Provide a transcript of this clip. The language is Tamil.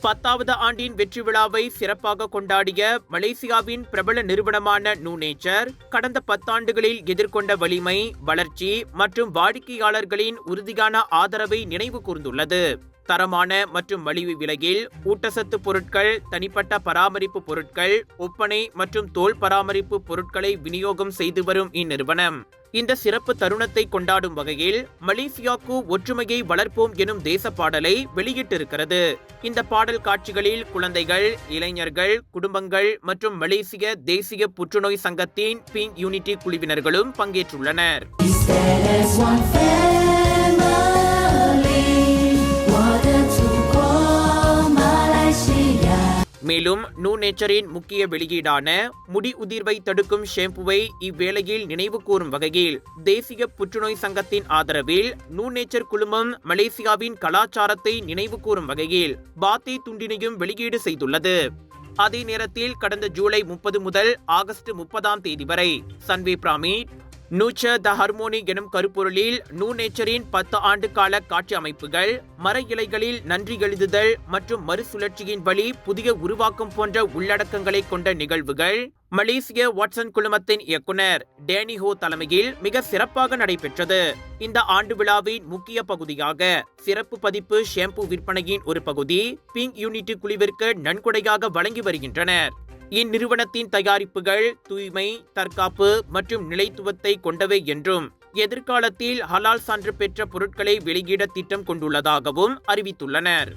10வது ஆண்டின் வெற்றி விழாவை சிறப்பாக கொண்டாடிய மலேசியாவின் பிரபல நிறுவனமான நூநேச்சர் கடந்த 10 ஆண்டுகளில் எதிர்கொண்ட வலிமை, வளர்ச்சி மற்றும் வாடிக்கையாளர்களின் உறுதியான ஆதரவை நினைவு கூர்ந்துள்ளது. தரமான மற்றும் மலிவு விலையில் ஊட்டச்சத்து பொருட்கள், தனிப்பட்ட பராமரிப்பு பொருட்கள், ஒப்பனை மற்றும் தோல் பராமரிப்பு பொருட்களை விநியோகம் செய்து வரும் இந்நிறுவனம் இந்த சிறப்பு தருணத்தை கொண்டாடும் வகையில் மலேசியாக்கு ஒற்றுமையை வளர்ப்போம் எனும் தேச பாடலை வெளியிட்டிருக்கிறது. இந்த பாடல் காட்சிகளில் குழந்தைகள், இளைஞர்கள், குடும்பங்கள் மற்றும் மலேசிய தேசிய புற்றுநோய் சங்கத்தின் பிங்க் யூனிட்டி குழுவினர்களும் பங்கேற்றுள்ளனர். மேலும் நூநேச்சரின் முக்கிய வெளியீடான முடி உதிர்வை தடுக்கும் ஷாம்புவை இவ்வேளையில் நினைவு கூறும் வகையில் தேசிய புற்றுநோய் சங்கத்தின் ஆதரவில் நூநேச்சர் குழுமம் மலேசியாவின் கலாச்சாரத்தை நினைவு கூறும் வகையில் பாத்தி துண்டினையும் வெளியீடு செய்துள்ளது. அதே நேரத்தில் கடந்த ஜூலை 30 முதல் ஆகஸ்ட் 30ஆம் தேதி வரை சன்வே பிராமிட் நூச்சர் த ஹார்மோனி எனும் கருப்பொருளில் நூநேச்சரின் 10 ஆண்டு கால காட்சி அமைப்புகள், மர இலைகளில் நன்றி எழுதுதல் மற்றும் மறுசுழற்சியின் வழி புதிய உருவாக்கம் போன்ற உள்ளடக்கங்களை கொண்ட நிகழ்வுகள் மலேசிய வாட்சன் குழுமத்தின் இயக்குனர் டேனி ஹோ தலைமையில் மிக சிறப்பாக நடைபெற்றது. இந்த ஆண்டு விழாவின் முக்கிய பகுதியாக சிறப்பு பதிப்பு ஷாம்பு விற்பனையின் ஒரு பகுதி பிங்க் யூனிட்டி குழுவிற்கு நன்கொடையாக வழங்கி வருகின்றனர். இந்நிறுவனத்தின் தயாரிப்புகள் தூய்மை, தற்காப்பு மற்றும் நிலைத்துவத்தை கொண்டவை என்றும் எதிர்காலத்தில் ஹலால் சான்று பெற்ற பொருட்களை வெளியிட திட்டம் கொண்டுள்ளதாகவும் அறிவித்துள்ளனர்.